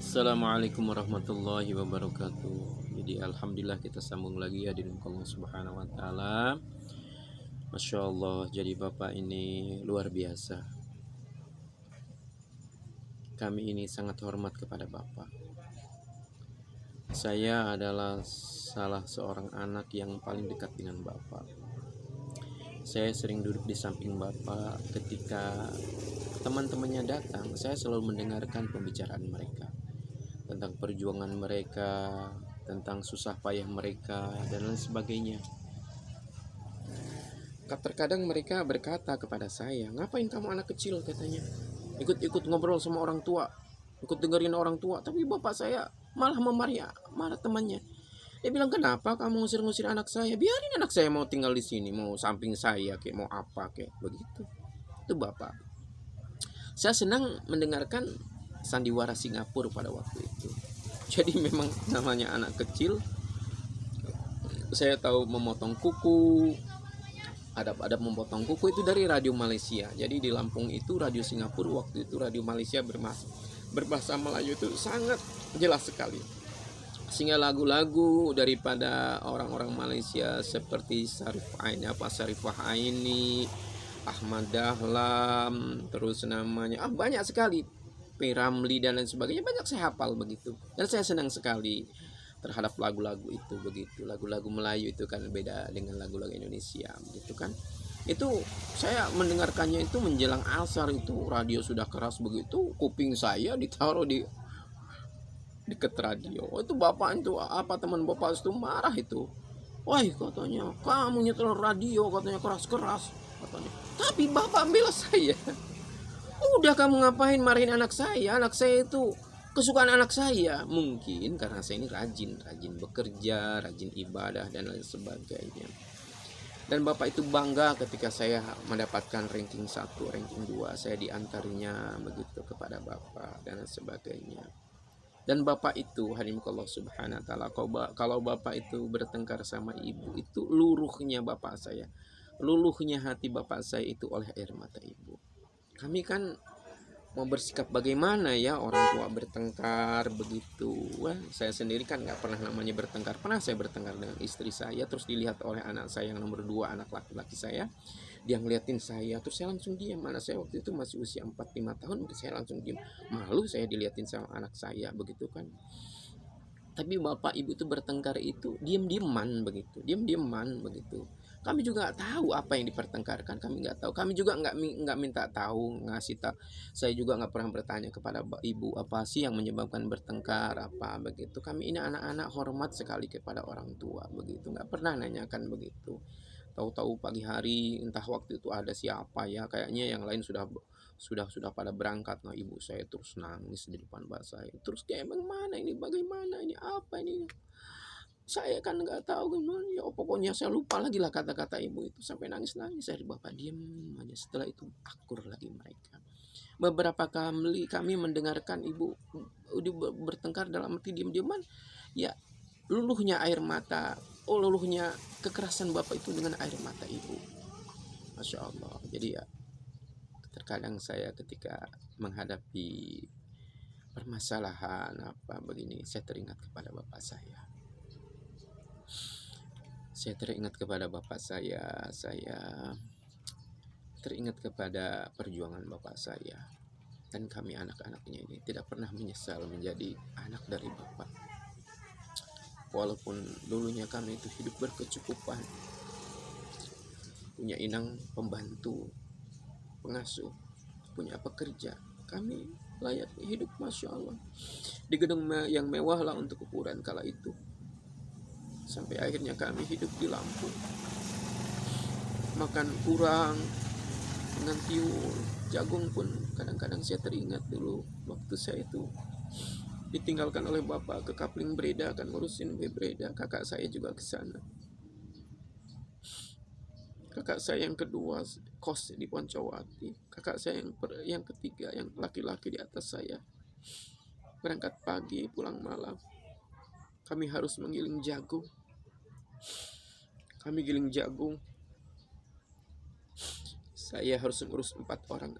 Assalamualaikum warahmatullahi wabarakatuh. Jadi alhamdulillah kita sambung lagi ya di muka Allah Subhanahu wa taala. Masya Allah, jadi Bapak ini luar biasa. Kami ini sangat hormat kepada Bapak. Saya adalah salah seorang anak yang paling dekat dengan Bapak. Saya sering duduk di samping Bapak ketika teman-temannya datang. Saya selalu mendengarkan pembicaraan mereka tentang perjuangan mereka, tentang susah payah mereka, dan lain sebagainya. Terkadang mereka berkata kepada saya, "Ngapain kamu anak kecil?" katanya. "Ikut-ikut ngobrol sama orang tua, ikut dengerin orang tua." Tapi bapak saya malah memarahi marah temannya. Dia bilang, "Kenapa kamu ngusir-ngusir anak saya? Biarin anak saya mau tinggal di sini, mau samping saya kayak mau apa kayak begitu." Itu bapak. Saya senang mendengarkan sandiwara Singapura pada waktu itu. Jadi memang namanya anak kecil, saya tahu memotong kuku, adab-adab memotong kuku itu dari radio Malaysia. Jadi di Lampung itu radio Singapura, waktu itu radio Malaysia berbahasa Melayu itu sangat jelas sekali. Sehingga lagu-lagu daripada orang-orang Malaysia seperti Syarifah Aini, Ahmad Dahlam, terus namanya banyak sekali, P. Ramli dan lain sebagainya, banyak saya hafal begitu. Dan saya senang sekali terhadap lagu-lagu itu begitu. Lagu-lagu Melayu itu kan beda dengan lagu-lagu Indonesia begitu kan. Itu saya mendengarkannya itu menjelang asar, itu radio sudah keras begitu, kuping saya ditaruh di deket radio. Itu bapak itu apa, teman bapak itu marah itu. "Wah," katanya, "kamu nyetel radio," katanya, "keras-keras," katanya. Tapi bapak bela saya. "Udah, kamu ngapain marahin anak saya? Anak saya itu kesukaan anak saya." Mungkin karena saya ini rajin bekerja, rajin ibadah dan lain sebagainya. Dan bapak itu bangga ketika saya mendapatkan ranking 1, ranking 2, saya diantarnya begitu kepada bapak dan sebagainya. Dan bapak itu, hadirin Allah Subhanahu wa taala, kalau bapak itu bertengkar sama ibu, itu luruhnya bapak saya, luluhnya hati bapak saya itu oleh air mata ibu. Kami kan mau bersikap bagaimana ya, orang tua bertengkar begitu. Wah, saya sendiri kan nggak pernah namanya bertengkar. Pernah saya bertengkar dengan istri saya, terus dilihat oleh anak saya yang nomor 2, anak laki-laki saya. Dia ngeliatin saya, terus saya langsung diam. Mana saya waktu itu masih usia 4-5 tahun, saya langsung diam. Malu saya diliatin sama anak saya begitu kan. Tapi bapak ibu itu bertengkar itu diam-diaman begitu, diam-diaman begitu. Kami juga nggak tahu apa yang dipertengkarkan, kami nggak tahu. Kami juga nggak minta tahu, ngasih tahu. Saya juga nggak pernah bertanya kepada ibu apa sih yang menyebabkan bertengkar apa begitu. Kami ini anak-anak hormat sekali kepada orang tua begitu, nggak pernah nanyakan begitu. Tahu-tahu pagi hari entah waktu itu ada siapa ya, kayaknya yang lain sudah pada berangkat. Nah, ibu saya terus nangis di depan bapak saya. Terus kayak, "Emang mana ini, bagaimana ini, apa ini?" Saya kan nggak tahu gimana ya, pokoknya saya lupa lagi lah kata-kata ibu itu, sampai nangis-nangis. Saya bapak diam aja. Setelah itu akur lagi mereka. Beberapa kami mendengarkan ibu udah bertengkar dalam arti diam-diaman, ya luluhnya air mata, luluhnya kekerasan bapak itu dengan air mata ibu. Masya Allah. Jadi ya, terkadang saya ketika menghadapi permasalahan apa begini, saya teringat kepada bapak saya. Saya teringat kepada bapak saya teringat kepada perjuangan bapak saya. Dan kami anak-anaknya ini tidak pernah menyesal menjadi anak dari bapak. Walaupun dulunya kami itu hidup berkecukupan, punya inang pembantu, pengasuh, punya pekerja, kami layak hidup Masya Allah di gedung yang mewah lah untuk ukuran kala itu. Sampai akhirnya kami hidup di Lampung, makan kurang dengan tiwul, jagung pun kadang-kadang saya teringat dulu waktu saya itu ditinggalkan oleh bapak ke Kapling Breda, kan ngurusin Breda. Kakak saya juga ke sana. Kakak saya yang kedua kos di Poncowati. Kakak saya yang ketiga, yang laki-laki di atas saya, berangkat pagi pulang malam. Kami harus menggiling jagung. Kami giling jagung. Saya harus mengurus 4 orang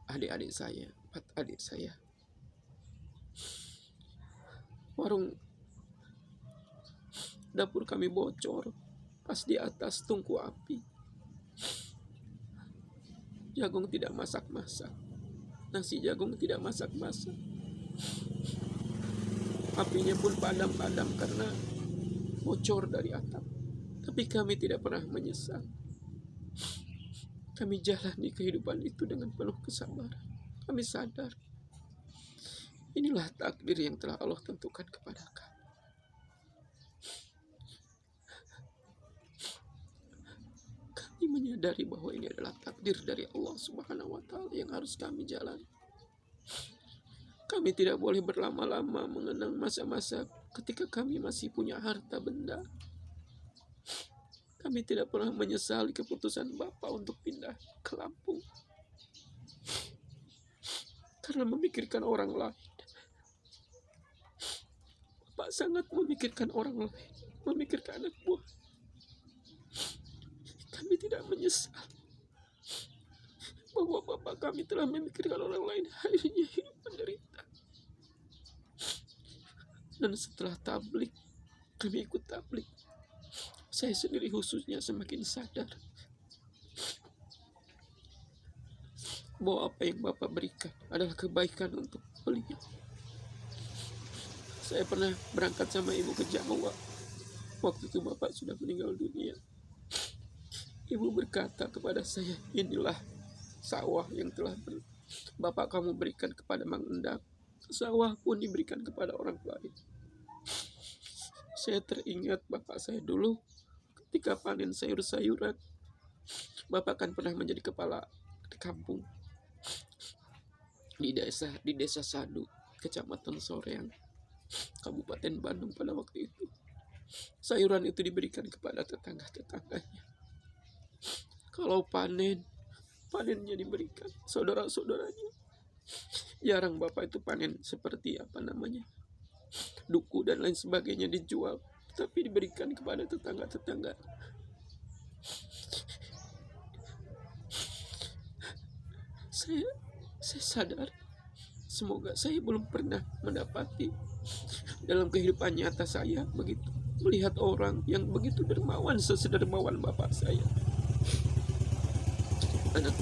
adik-adik saya, 4 adik saya. Warung dapur kami bocor pas di atas tungku api. Jagung tidak masak-masak, nasi jagung tidak masak-masak. Apinya pun padam-padam karena bocor dari atap. Tapi kami tidak pernah menyesal. Kami jalani kehidupan itu dengan penuh kesabaran. Kami sadar inilah takdir yang telah Allah tentukan kepada kami. Kami menyadari bahwa ini adalah takdir dari Allah Subhanahu wa Ta'ala yang harus kami jalani. Kami tidak boleh berlama-lama mengenang masa-masa ketika kami masih punya harta benda. Kami tidak pernah menyesali keputusan Bapak untuk pindah ke Lampung. Karena memikirkan orang lain. Bapak sangat memikirkan orang lain. Memikirkan anak buah. Kami tidak menyesal bahwa Bapak kami telah memikirkan orang lain. Akhirnya hidup menderita. Dan setelah tablik, kami ikut tablik. Saya sendiri khususnya semakin sadar bahwa apa yang Bapak berikan adalah kebaikan untuk beliau. Saya pernah berangkat sama ibu ke Jawa. Waktu itu Bapak sudah meninggal dunia. Ibu berkata kepada saya, inilah sawah yang telah Bapak kamu berikan kepada Mang Endang. Sawah pun diberikan kepada orang lain. Saya teringat Bapak saya dulu ketika panen sayur-sayuran. Bapak kan pernah menjadi kepala kampung di desa Sadu, Kecamatan Soreang, Kabupaten Bandung pada waktu itu. Sayuran itu diberikan kepada tetangga-tetangganya. Kalau panennya diberikan saudara-saudaranya. Jarang Bapak itu panen seperti duku dan lain sebagainya dijual, tapi diberikan kepada tetangga-tetangga. Saya sadar semoga saya belum pernah mendapati dalam kehidupan nyata saya begitu melihat orang yang begitu dermawan sesedermawan Bapak saya. Anak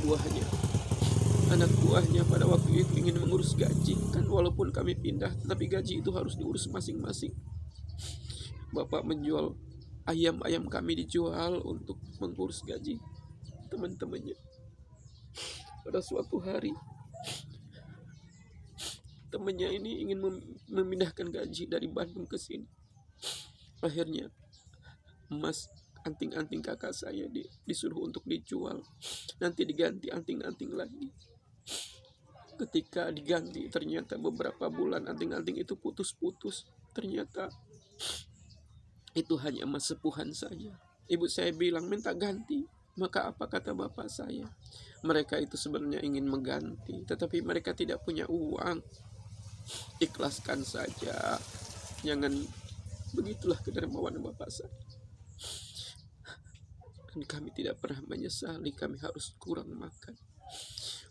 buahnya pada waktu itu ingin mengurus gaji, kan walaupun kami pindah tetapi gaji itu harus diurus masing-masing. Bapak menjual ayam kami dijual untuk mengurus gaji teman-temannya. Pada suatu hari temannya ini ingin memindahkan gaji dari Bandung ke sini. Akhirnya emas anting-anting kakak saya disuruh untuk dijual, nanti diganti anting-anting lagi. Ketika diganti ternyata beberapa bulan anting-anting itu putus-putus. Ternyata itu hanya emas sepuhan saja. Ibu saya bilang minta ganti. Maka apa kata bapak saya? Mereka itu sebenarnya ingin mengganti, tetapi mereka tidak punya uang. Ikhlaskan saja. Jangan, begitulah kedermawan bapak saya. Dan kami tidak pernah menyesali kami harus kurang makan.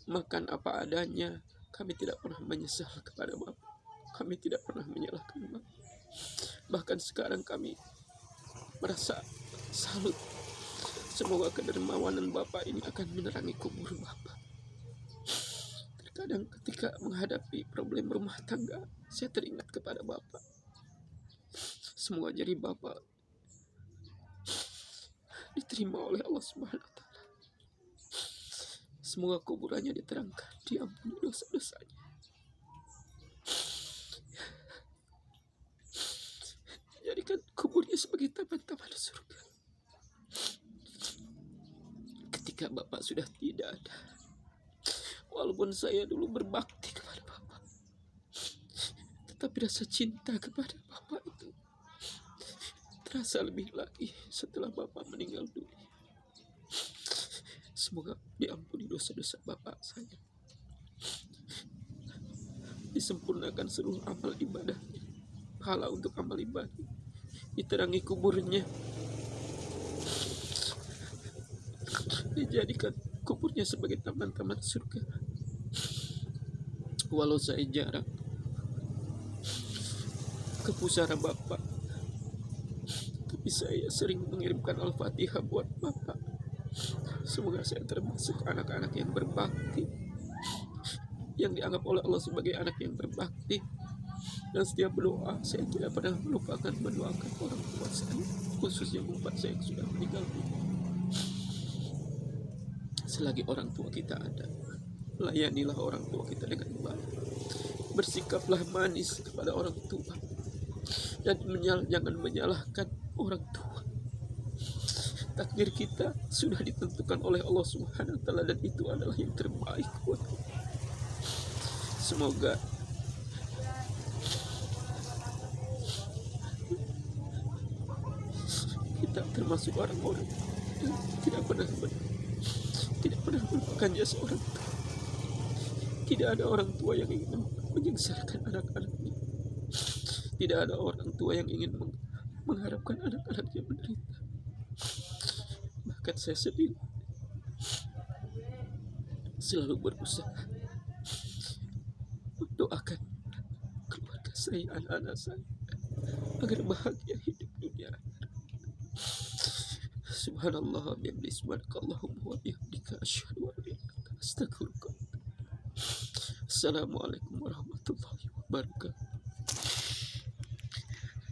Makan apa adanya. Kami tidak pernah menyesal kepada bapak. Kami tidak pernah menyalahkan bapak. Bahkan sekarang kami merasa salut. Semoga kedermawanan Bapak ini akan menerangi kubur Bapak. Terkadang ketika menghadapi problem rumah tangga, saya teringat kepada Bapak. Semoga jari Bapak diterima oleh Allah Subhanahu wa Ta'ala. Semoga kuburannya diterangkan, diampuni dosa-dosanya. Jadikan kuburnya sebagai taman-taman surga. Ketika Bapak sudah tidak ada, walaupun saya dulu berbakti kepada Bapak, tetapi rasa cinta kepada Bapak itu terasa lebih lagi setelah Bapak meninggal dunia. Semoga diampuni dosa-dosa Bapak saya, disempurnakan seluruh amal ibadahnya, pahala untuk amal ibadah, diterangi kuburnya, dijadikan kuburnya sebagai taman-taman surga. Walau saya jarang ke pusara Bapak, tapi saya sering mengirimkan Al-Fatihah buat Bapak. Semoga saya termasuk anak-anak yang berbakti, yang dianggap oleh Allah sebagai anak yang berbakti. Dan setiap berdoa, saya tidak pernah melupakan mendoakan orang tua saya, khususnya bapak saya yang sudah meninggal dunia. Selagi orang tua kita ada, layanilah orang tua kita dengan baik. Bersikaplah manis kepada orang tua, dan jangan menyalahkan orang tua. Takdir kita sudah ditentukan oleh Allah Subhanahu wa taala, dan itu adalah yang terbaik buat kita. Semoga kita termasuk orang-orang yang tidak pernah melupakan jasa orang tua. Tidak ada orang tua yang ingin menyengsarakan anak-anaknya. Tidak ada orang tua yang ingin mengharapkan anak-anaknya menderita. Bahkan saya sendiri selalu berusaha mendoakan keluarga saya, anak-anak saya, agar bahagia hidup dunia. Subhanallah bihamdihi, subhanakallahumma wa bihamdika, asyhadu an la ilaha illa anta, astaghfiruka. Assalamualaikum warahmatullahi wabarakatuh.